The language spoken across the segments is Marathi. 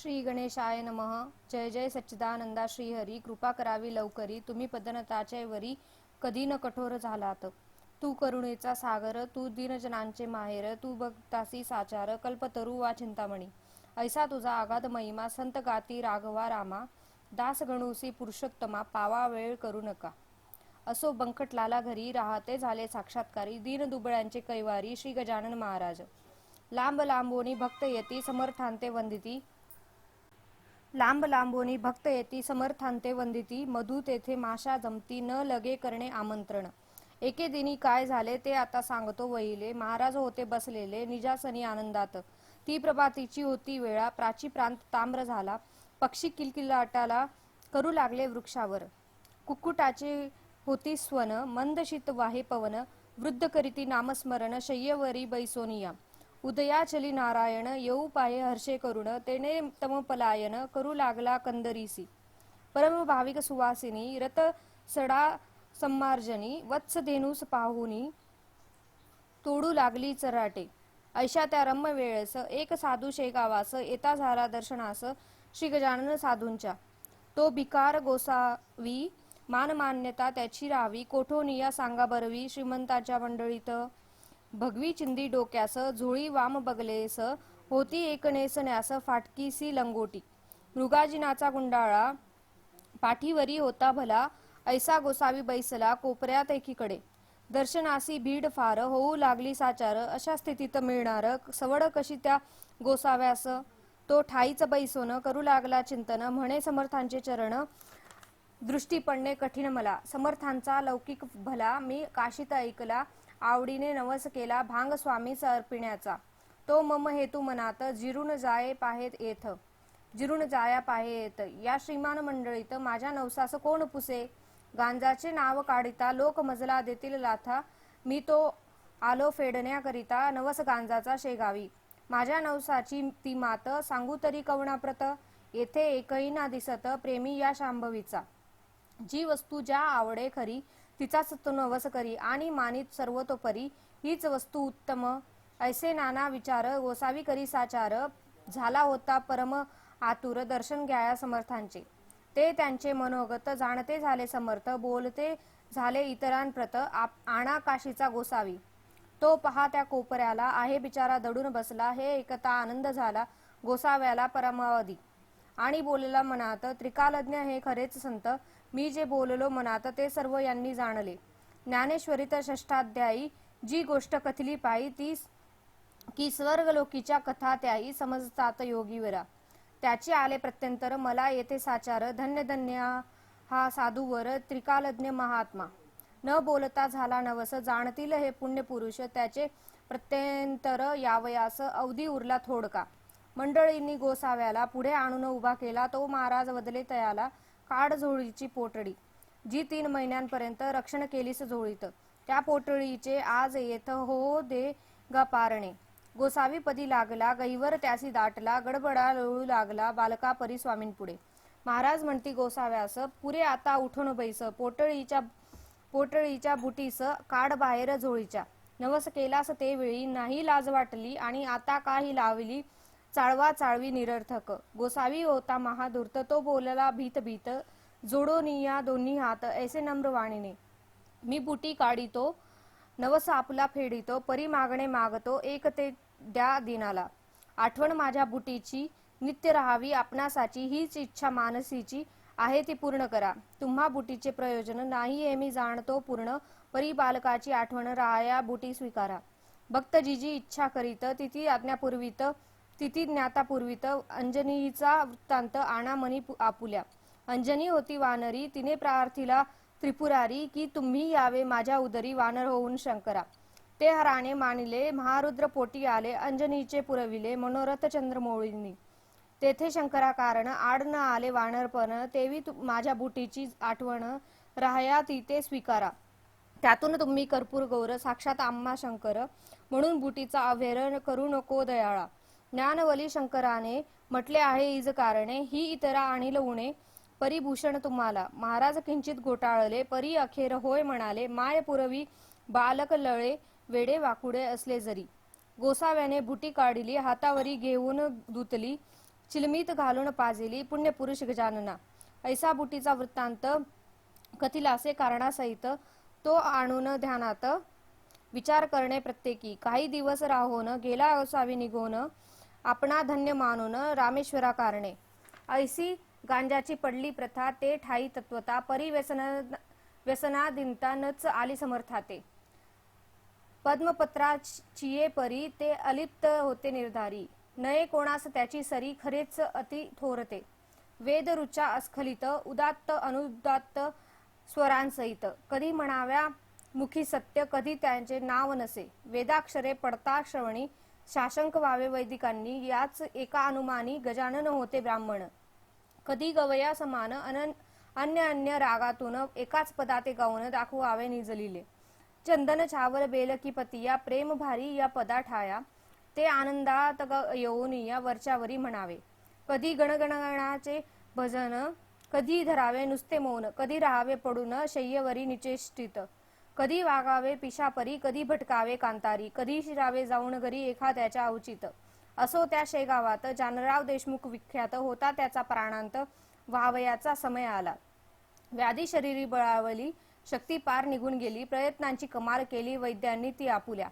श्री गणेशाय नमः. जय जय सच्चिदानंदा श्रीहरी. कृपा करावी लवकरी, तुम्ही पदनताचे वरी कधी न कठोर झालात. तू करुणेचा सागर, तू दीनजनांचे माहेर, तू भक्तासी साचार, कल्पतरू वा चिंतामणी. ऐसा तुझा आगाध महिमा, संत गाती राघवा रामा. दास गणूसी पुरुषोत्तमा, पावा वेळ करू नका. असो बंकटलाला घरी, राहते झाले साक्षात्कारी, दीन दुबळ्यांचे कैवारी श्री गजानन महाराज. लांब लांबोनी भक्त येती, समर्थांते वंदिती. लांब लांबोनी भक्त येती, समर्थांते वंदिती. मधु तेथे माशा जमती, न लगे करणे आमंत्रण. एके दिनी काय झाले ते आता सांगतो वहिले. महाराज होते बसलेले निजासनी आनंदात. ती प्रभातीची होती वेळा, प्राची प्रांत ताम्र झाला. पक्षी किलकिलाटाला करू लागले वृक्षावर. कुक्कुटाचे होती स्वन, मंद शीत वाहे पवन. वृद्ध करीती नामस्मरण, शय्यवरी बैसोनिया. उदयाचली नारायण, येऊ पाहे हर्षे करुण. तेने तम पलायन, करू लागला कंदरीसी. परम भाविक सुवासिनी, रत सडा सम्मार्जनी. वत्स धेनुस पाहुनी, तोडू लागली चराटे. ऐशा त्या रम्य वेळेस, एक साधू शेगावास. येता झाला दर्शनास श्री गजानन साधूंच्या. तो भिकार गोसावी, मानमान्यता त्याची राहावी. कोठोनिया सांगा बरवी, श्रीमंताच्या मंडळीत. भगवी चिंदी डोक्यास, झोळी वाम बगलेस. होती एक नेसण्यास, फाटकीसी लंगोटी. मृगाजिनाचा गुंडाळा, पाठीवरी होता भला. ऐसा गोसावी बैसला, कोपऱ्यात एकीकडे. दर्शनासी भीड फार, होऊ लागली साचार. अशा स्थितीत मिळणार सवड कशी त्या गोसाव्यास. तो ठाईच बैसोन, करू लागला चिंतन. म्हणे समर्थांचे चरण, दृष्टी पडणे कठीण मला. समर्थांचा लौकिक भला, मी काशीत ऐकला. आवडीने नवस केला, भांग स्वामीस अर्पिण्याचा. तो मम हेतू मनात, जिरून जाये पाहेत येथ. जिरून जाया पाहे येत. या श्रीमान मंडळीत माझ्या नवसास कोण पुसे. गांजाचे नाव काढिता, लोक मजला देतील लाथा. मी तो आलो फेडण्याकरिता, नवस गांजाचा शेगावी. माझ्या नवसाची ती मात, सांगू तरी कवनाप्रत. येथे एकही ना दिसत, प्रेमी या शांभवीचा. जी वस्तू ज्या आवडे खरी, तिचाच तो नवस करी. आणि मानित सर्वतोपरी, हीच वस्तू उत्तम. ऐसे नाना विचार, गोसावी करी साचार. झाला होता परम आतुर, दर्शन घ्याया समर्थांचे. ते त्यांचे मनोगत जाणते झाले समर्थ. बोलते झाले इतरांप्रत, आणा काशीचा गोसावी. तो पहा त्या कोपऱ्याला, आहे बिचारा दडून बसला. हे ऐकता आनंद झाला गोसाव्याला परमावधी. आणि बोलला मनात, त्रिकालज्ञ हे खरेच संत. मी जे बोललो मनात, ते सर्व यांनी जाणले. ज्ञानेश्वरीत षष्ठाध्यायी जी गोष्ट कथली पायी, ती की स्वर्गलोकीच्या कथा त्याही समजतात योगीवरा. त्याचे आले प्रत्यंतर, मला येथे साचार. धन्य धन्य हा साधूवर, त्रिकालज्ञ महात्मा. न बोलता झाला नवस, जाणतील हे पुण्यपुरुष. त्याचे प्रत्यंतर यावयास अवधी उरला थोडका. मंडळींनी गोसाव्याला पुढे आणून उभा केला. तो महाराज वदले तयाला, काढ झोळीची पोटडी. जी 3 महिन्यांपर्यंत रक्षण केलीस झोळीत, त्या पोटळीचे आज येथ हो दे गा पारणे. गोसावी पदी लागला, गैवर त्यासी दाटला. गडबडा लोळू लागला बालका परी स्वामींपुढे. महाराज म्हणती गोसाव्यास, पुरे आता उठून बैस. पोटळीच्या बुटीस काढ बाहेर झोळीच्या. नवस केलास ते वेळी नाही लाज वाटली, आणि आता काही लावली चाळवा चाळवी निरर्थक. गोसावी होता महाधूर्त, तो बोलला भीत भीत. जोडोनिया दोन्ही हात, ऐसे नम्र वाणीने. मी बुटी काढितो, नवस आपला फेडितो. परी मागणे मागतो, एक ते द्या दिनाला. आठवण माझ्या बुटीची नित्य राहावी आपणासाची. हीच इच्छा मानसीची आहे, ती पूर्ण करा. तुम्हा बुटीचे प्रयोजन नाही हे मी जाणतो पूर्ण. परी बालकाची आठवण राहाया बुटी स्वीकारा. भक्त जी जी इच्छा करीत, तिथी आज्ञापूर्वित. तिथी ज्ञातापूर्वित. अंजनीचा वृत्तांत आणा मनी आपुल्या. अंजनी होती वानरी, तिने प्रार्थिला त्रिपुरारी, की तुम्ही यावे माझ्या उदरी वानर होऊन शंकरा. ते हराने मानिले, महारुद्र पोटी आले. अंजनीचे पुरविले मनोरथ चंद्रमौळींनी. तेथे शंकरा कारण आड न आले वानरपण. तेवी माझ्या बुटीची आठवण राहया ती ते स्वीकारा. त्यातून तुम्ही कर्पूर गौर, साक्षात आम्हा शंकर. म्हणून बुटीचा अव्हेर करू नको दयाळा. ज्ञानवली शंकराने म्हटले आहे इज कारणे. ही इतरा आणील उणे, परिभूषण तुम्हाला. महाराज किंचित घोटाळले, परी अखेर होय म्हणाले. माय पुरवी बालक लळे, वेडे वाकुडे असले जरी. गोसाव्याने बुटी काढली, हातावरी घेऊन धुतली. चिलमीत घालून पाजिली पुण्यपुरुष गजानना. ऐसा बुटीचा वृत्तांत कथिलासे कारणासहित तो आणून ध्यानात विचार करणे प्रत्येकी. काही दिवस राहून गेला असावी निघून आपणा धन्य मानून रामेश्वरा कारणे. ऐसी गांजाची पडली प्रथा ते ठाई तत्वता परी व्यसनादिनता नच आली समर्थाते. पद्मपत्राचिये परी ते अलिप्त होते निर्धारी. नये कोणास त्याची सरी खरेच अति थोरते. वेद रुचा अस्खलित उदात्त अनुदात्त स्वरांसहित. कधी म्हणाव्या मुखी सत्य कधी त्यांचे नाव नसे. वेदाक्षरे पडता श्रवणी शासंक व्हावे वैदिकांनी. याच एका अनुमानी गजानन होते ब्राह्मण. कधी गवया समान अन्य अन्य रागातून एकाच पदाते गाऊन दाखवावे निजलिले. चंदन छावर बेल की पतिया प्रेम भारी या पदा ठाया. ते आनंदात येऊन या वरच्यावरी म्हणावे. कधी गणगणाचे भजन कधी धरावे नुसते मौन. कधी राहावे पडून शय्यवरी निचेष्टित. कधी वागावे पिशापरी कधी भटकावे कांतारी. कधी शिरावे जाऊन घरी एखाद्याच्या अवचित. असो त्या शेगावात जानराव देशमुख विख्यात होता. त्याचा प्राणांत व्हावयाचा समय आला. व्याधी शरीरी बळावली शक्ती पार निघून गेली. प्रयत्नांची कमाल केली वैद्यांनी ती आपुल्या.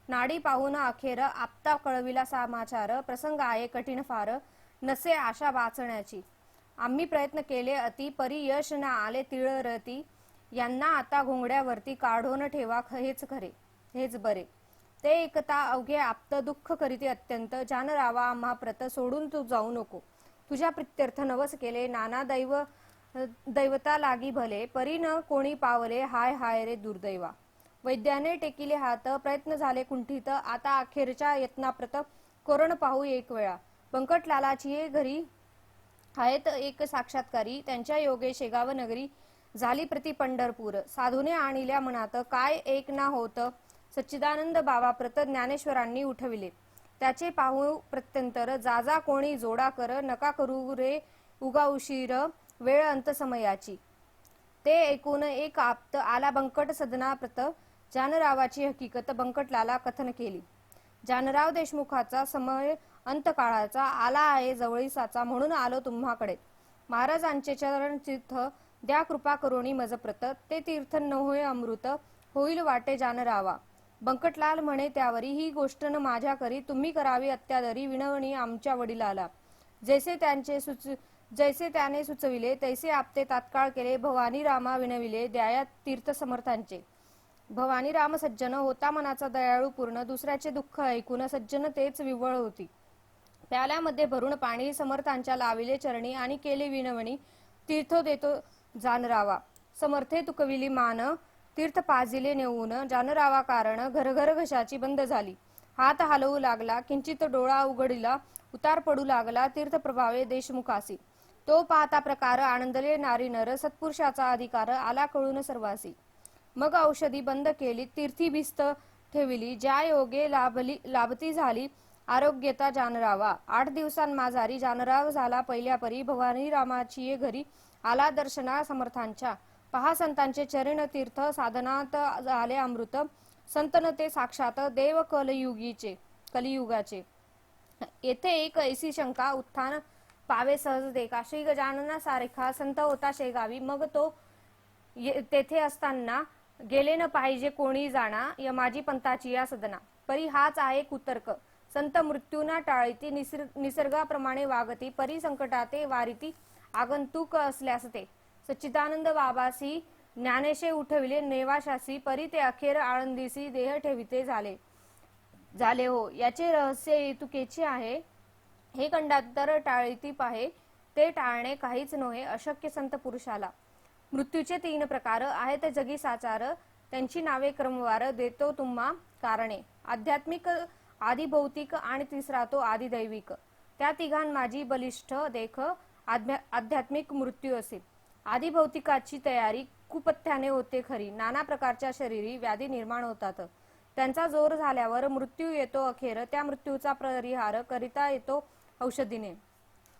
नाडी पाहून अखेर आपता कळविला समाचार. प्रसंग आहे कठीण फार नसे आशा वाचण्याची. आम्ही प्रयत्न केले अति परी यश न आले तिळरती. यांना आता घोंगड्यावरती काढून ठेवा हेच खरे हेच बरे. ते एकता अवघे आप्त दुःख करीते अत्यंत. जानरावा आम्हा प्रत सोडून तू जाऊ नको. तुझ्या प्रित्यर्थ नवस केले नाना दैवता लागी भले. परी न कोणी पावले हाय हाय रे दुर्दैवा. वैद्याने टेकिले हात प्रयत्न झाले कुंठित. आता अखेरच्या यत्नाप्रत करून पाहू एक वेळा. बंकटलालाची घरी आहेत एक साक्षात्कारी. त्यांच्या योगे शेगाव नगरी झाली प्रति पंढरपूर. साधूने आणिल्या मनात काय एक ना होत. सच्चिदानंद बाबा प्रत ज्ञानेश्वरांनी उठविले. त्याचे पाहू प्रत्यंतर जाजा कोणी जोडा कर. नका करू रे उगा उशीर वेळ अंत समयाची. ते ऐकून एक आप्त आला बंकट सदना प्रत. जानरावाची हकीकत बंकटलाला कथन केली. जानराव देशमुखाचा समय अंतकाळाचा आला आहे जवळीसाचा. म्हणून आलो तुम्हाकडे. महाराजांचे चरण तीर्थ द्या कृपा करुणी मजप्रत. ते तीर्थ न होय अमृत होईल वाटे जानरावा. बंकटलाल म्हणे त्यावरी ही गोष्ट न माझ्या करी. तुम्ही करावी अत्यादरी विनवणी आमच्या वडिलाला. जैसे त्याने सुचविले तैसे आपते तात्काळ केले. भवानी रामा विनविले द्याया तीर्थ समर्थांचे. भवानी राम सज्जन होता मनाचा दयाळू पूर्ण. दुसऱ्याचे दुःख ऐकून सज्जन तेच विव्वळ होती. प्याल्यामध्ये भरून पाणी समर्थांच्या लाविले चरणी आणि केले विनवणी. तीर्थ देतो जानरावा. समर्थे तुकविली मान तीर्थ पाजिले नेऊन. जानरावा कारण घरघर घशाची बंद झाली. हात हलवू लागला. किंचित डोळा उघडिला. उतार पडू लागला. तीर्थ प्रभावे देशमुखासी. तो पाहता प्रकार आनंदले नारी नर. सत्पुरुषाचा अधिकार आला कळून सर्वासी. मग औषधी बंद केली. तीर्थी भिस्त ठेविली. ज्या योगे लाभती झाली आरोग्यता जानरावा. 8 दिवसांमाझारी जानराव झाला पहिल्या परी. भवानी रामाची घरी आला दर्शना समर्थांच्या. पहा संतांचे चरण तीर्थ साधनात झाले अमृत. संतन ते साक्षात देव कलियुगाचे. येथे एक ऐसी शंका उत्थान पावे सहज देखा. श्री गजानना सारखा संत होता शेगावी. मग तो तेथे असताना गेले न पाहिजे कोणी जाणा. यमाजी पंथाची या सदना. परी हाच आहे कुतर्क. संत मृत्यूना टाळीती निसर्गाप्रमाणे वागती. परी संकटाते वारिती आगंतुक असल्यास ते. सच्चिदानंद बाबासी ज्ञानेशे उठविले नेवाशासी. परी ते अखेर आळंदीसी देह ठेविते झाले हो. याचे रहस्य हेतुकेचे आहे. हे कंडांतर टाळीती पाहे. ते टाळणे काहीच नव्हे अशक्य संत पुरुषाला. मृत्यूचे 3 प्रकार आहेत जगी साचार. त्यांची नावे क्रमवार देतो तुम्हा कारणे. आध्यात्मिक आदिभौतिक आणि तिसरा तो आदिदैविक. त्या तिघां माझी बलिष्ठ देख आध्यात्मिक मृत्यू असे. आदिभौतिकाची तयारी कुपथ्याने होते खरी. नाना प्रकारच्या शरीरी व्याधी निर्माण होतात. त्यांचा जोर झाल्यावर मृत्यू येतो अखेर. त्या मृत्यूचा परिहार करिता येतो औषधीने.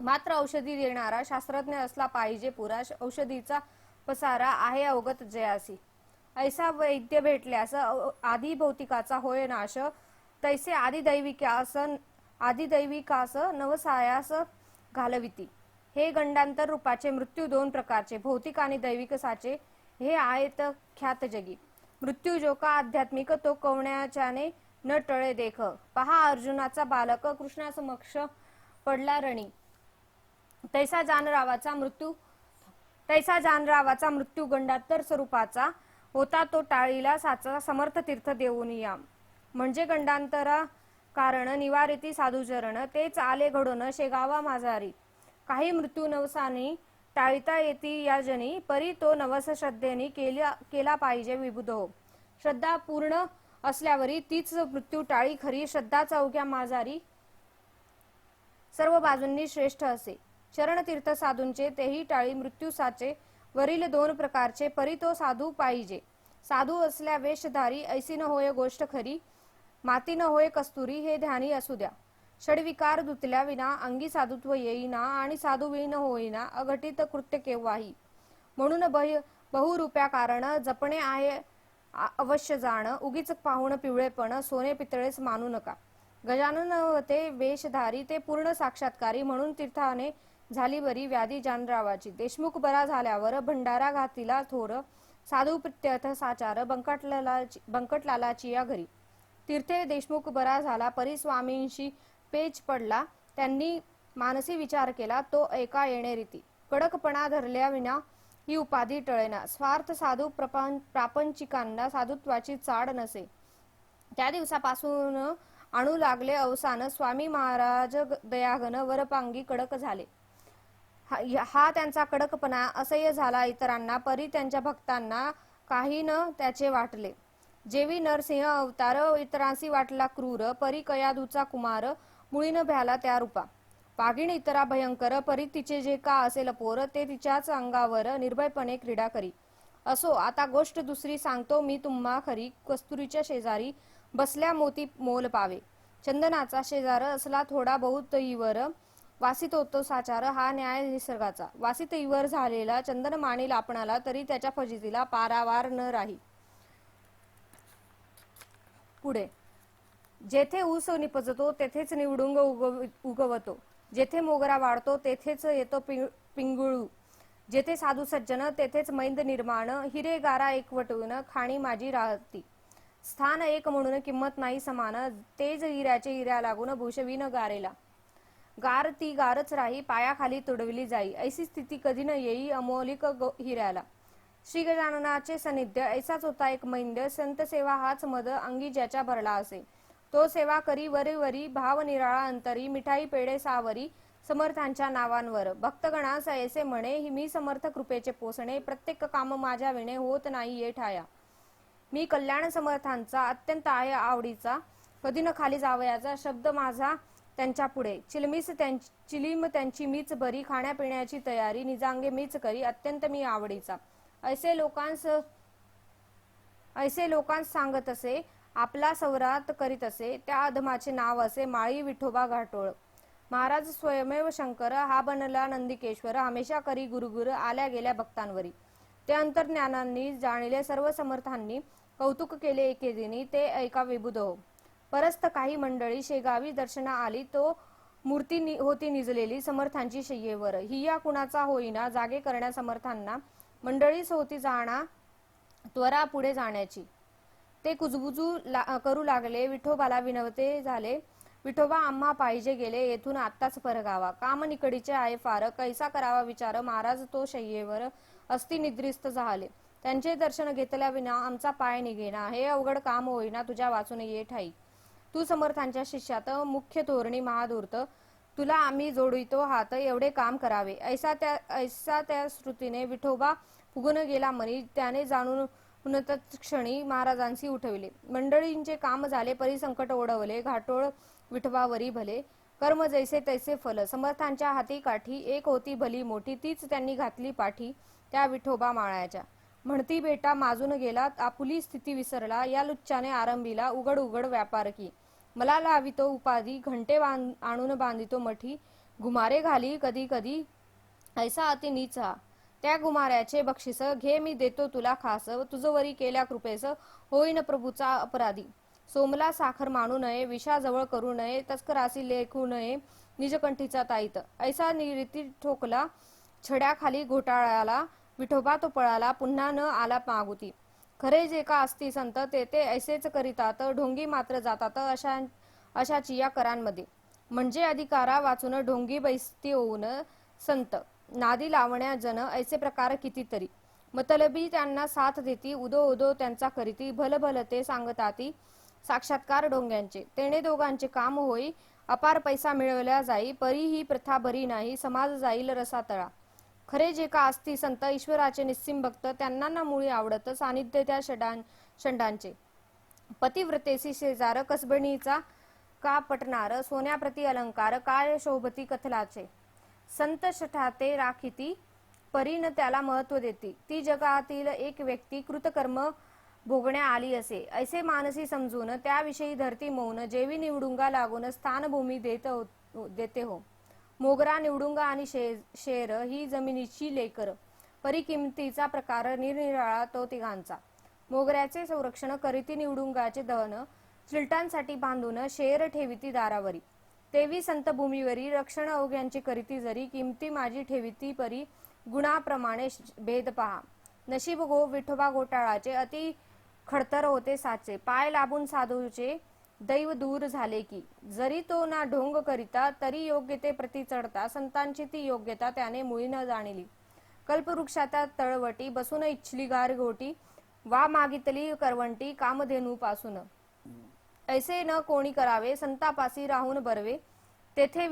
मात्र औषधी देणारा शास्त्रज्ञ असला पाहिजे पुरा. औषधीचा पसारा आहे अवगत जयासी. ऐसा वैद्य भेटल्यास आदिभौतिकाचा होय नाश. तैसे आदिदैविकास नवसायास घालविती. हे गंडांतर रूपाचे मृत्यू दोन प्रकारचे, भौतिक आणि दैविक साचे, हे आहेत ख्यात जगी. मृत्यू जो का आध्यात्मिक, तो कवण्याच्याने न टळे देख. पहा अर्जुनाचा बालक कृष्णासमक्ष पडला रणी. तैसा जानरावाचा मृत्यू गंडांतर स्वरूपाचा होता, तो टाळीला साचा समर्थ तीर्थ देऊन या. म्हणजे गंडांतरा कारण निवारिती साधुचरण, तेच आले घडून शेगावा माझारी. काही मृत्यू नवसानी टाळता येती या जनी, परी तो नवस श्रद्धेने केला पाहिजे विबुध हो. श्रद्धा पूर्ण असल्यावरी तीच मृत्यू टाळी खरी. श्रद्धा चौक्या माझारी सर्व बाजूंनी श्रेष्ठ असे. शरणतीर्थ साधूंचे तेही टाळी मृत्यू साचे, वरील दोन प्रकारचे, परी तो साधू पाहिजे. साधू असल्या वेशधारी, ऐसी न होय गोष्ट खरी. माती न होय कस्तुरी, हे ध्यानी असू द्या. षडविकार धुतल्या विना अंगी साधुत्व येईना, आणि साधू विण होईना अघटित कृत्य केव्हाही. म्हणून बहुरूप्या कारण जपणे आहे अवश्य जाण. उगीच पाहून पिवळेपण सोने पितळेस मानू नका. गजानन ते वेशधारी, ते पूर्ण साक्षात्कारी. म्हणून तीर्थाने झाली बरी व्याधी जानरावाची. देशमुख बरा झाल्यावर भंडारा घातिला थोर, साधू प्रित्यर्थ साचार बंकटलालाची या घरी. तीर्थे देशमुख बरा झाला, परी स्वामींशी पेच पडला. त्यांनी मानसी विचार केला, तो ऐका येणे रीती. कडकपणा धरल्या विना ही उपाधी टळेना. स्वार्थ साधू प्रापंचिकांना साधुत्वाची चाड नसे. त्या दिवसापासून आणू लागले अवसान, स्वामी महाराज दयाघन वरपांगी कडक झाले. हा त्यांचा कडकपणा असह्य झाला इतरांना, परी त्यांच्या भक्तांना काही न त्याचे वाटले. जेवी नरसिंह अवतार इतरांसी वाटला क्रूर, परी कयाधूचा कुमार मुळीन भ्याला त्या रूपा. वाघीण इतरा भयंकर, परी तिचे जे का असेल पोर, ते तिच्याच अंगावर निर्भयपणे क्रीडा करी. असो, आता गोष्ट दुसरी सांगतो मी तुम्हा खरी. कस्तुरीच्या शेजारी बसल्या मोती मोल पावे. चंदनाचा शेजार असला थोडा बहुत इवर, वासित होतो साचार, हा न्याय निसर्गाचा. वासित इवर झालेला चंदन मानेल आपणाला, तरी त्याच्या फजितीला पारावार न राही. पुढे, जेथे ऊस निपजतो तेथेच निवडुंग उगवतो. जेथे मोगरा वाढतो तेथेच येतो पिंगुळू. जेथे साधू सज्जन तेथेच मैंद निर्माण. हिरे गारा एकवटून खाणी माझी राहती. स्थान एक म्हणून किंमत नाही समान. तेज हिऱ्याचे हिऱ्या लागून भूषवीन गारेला. गार ती गारच राही, पायाखाली तुडविली जाई. ऐसी स्थिती कधी न येई अमौलिक हिऱ्याला. श्री गजाननाचे सानिध्य ऐसाच होता एक मैंद्य. संत सेवा हाच मद अंगी ज्याच्या भरला असे, तो सेवा करी वरी वरी. भाव निराळा अंतरी, मिठाई पेढे सावरी समर्थांच्या नावांवर. भक्तगणास ऐसे म्हणे, मी समर्थ कृपेचे पोसणे. प्रत्येक काम माझ्या विणे होत नाही ये ठाया. मी कल्याण समर्थांचा अत्यंत आहे आवडीचा. कधी न खाली जावयाचा शब्द माझा त्यांच्या पुढे. चिलीम त्यांची मीच बरी. खाण्यापिण्याची तयारी निजांगे मीच करी. अत्यंत मी आवडीचा. ऐसे लोकांस सांगत असे, आपला सवरात करीत असे. त्या अधमाचे नाव असे, माळी विठोबा घाटोळ. महाराज स्वयमेव शंकर, हा बनला नंदिकेश्वर. हमेशा करी गुरुगुर आल्या गेल्या भक्तांवरी. ते अंतर्ज्ञानांनी जाणिले सर्व समर्थांनी. कौतुक केले एके दिनी, ते ऐका विबुध हो. परस्त काही मंडळी शेगावी दर्शना आली. तो मूर्ती होती निजलेली समर्थांची शय्येवर. हिया कुणाचा होईना जागे करण्या समर्थांना. मंडळीच होती जाणा त्वरा पुढे जाण्याची. ते कुजबुजू करू लागले. विठोबाला विनवते झाले, विठोबा आम्हा पाहिजे गेले येथून आत्ताच परगावा. काम निकडीचे आहे फार, कैसा करावा विचार. महाराज तो शय्येवर अस्ति निद्रिस्त झाले. त्यांचे दर्शन घेतल्या विना आमचा पाय निघेना. हे अवघड काम होईना तुझ्या वाचून ये ठाई. तू समर्थांच्या शिष्यात मुख्य धोरणी महाधूर्त. तुला आम्ही जोडितो हात, एवढे काम करावे. ऐसा त्या श्रुतीने विठोबा फुगून गेला मनी. त्याने जाणून तत्क्षणी महाराजांशी उठविले. मंडळींचे काम झाले, परिसंकट ओढवले. घाटोळ विठोबावरी भले. कर्म जैसे तैसे फल. समर्थांच्या हाती काठी एक होती भली मोठी. तीच त्यांनी घातली पाठी त्या विठोबा माळ्याच्या. म्हणती बेटा माजून गेला, आपुली स्थिती विसरला. या लुच्च्याने आरंभीला उघड उघड व्यापार की. मला लावितो उपाधी, घंटे आणून बांधितो मठी. घुमारे घाली कधी कधी, ऐसा अति नीच हा. त्या घुमाऱ्याचे बक्षीस घे मी देतो तुला खास. तुझवरी केल्या कृपेस होईन प्रभूचा अपराधी. सोमला साखर मानू नये, विषाजवळ करू नये, तस्करासी लेखू नये, निजकंठीचा ताईत. ऐसा रीती ठोकला छड्याखाली घोटाळ्याला, विठोबा तो पळाला, पुन्हा न आला मागुती. खरे जे का असती संत, ते ऐसेच करीतात, ढोंगी मात्र जातात अशाची या करांमध्ये. म्हणजे अधिकारा वाचून ढोंगी बैसती होऊन संत, नादी लावण्या जन ऐसे प्रकार कितीतरी. मतलबी त्यांना साथ देती, उदो उदो त्यांचा करीती, भल भल ते सांगताती साक्षात्कार ढोंग्यांचे. तेणे दोघांचे काम होई, अपार पैसा मिळवल्या जाई, परी ही प्रथा बरी नाही, समाज जाईल रसातळा. खरे जे का असती संत, ईश्वराचे निस्सिम भक्त, त्यांना ना मुळी आवडत सानिध्य त्या षंडांचे. पतिव्रतेसी शेजार, कसबणीचा का पटणार, सोन्याप्रती अलंकार, काय शोभती कथलाचे. संत शठाते राखीती, परीन त्याला महत्व देती, ती जगातील एक व्यक्ती कृतकर्म भोगण्या आली असे. ऐसे मानसी समजून त्याविषयी धरती मौन, जेवी निवडुंगा लागून स्थानभूमी देते हो. मोगरा, निवडुंगा आणि शेर ही जमिनीची लेकर. परी किमतीचा प्रकार निरनिराळा तो तिघांचा. मोगऱ्याचे संरक्षण करीती निवडुंगाचे दहन, चिलटांसाठी बांधून शेर ठेविती दारावरी. तेवी संत भूमीवरी रक्षण अवघ्यांची करीती जरी, किमती माझी ठेविती परी, गुणाप्रमाणे भेद पहा. नशीब गो विठोबा घोटाळाचे, अति खडतर होते साचे, पाय लाभून साधूचे दैव दूर झाले की. जरी तो ना ढोंग करिता, तरी योग्यते प्रति चढता, संतांची ती योग्यता त्याने मुळी न जाणिली. कल्पवृक्षाच्या तळवटी बसून इच्छली गारगोटी, वा मागितली करवंटी कामधेनू पासून. ऐसे न कोणी करावे, संतापासी राहून बरवे, तेथे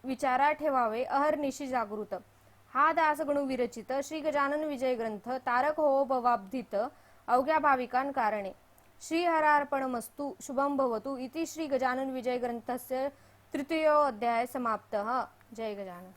विचारा ठेवावे अहर्निशी जागृत. हा दासगणू विरचित श्री गजानन विजय ग्रंथ, तारक हो भवाब्धित अवघ्या भाविकां कारणे. श्रीहरार्पणमस्तु, शुभं भवतु इति श्री गजानन विजय ग्रंथस्य तृतीयो अध्याय समाप्तः. जय गजानन.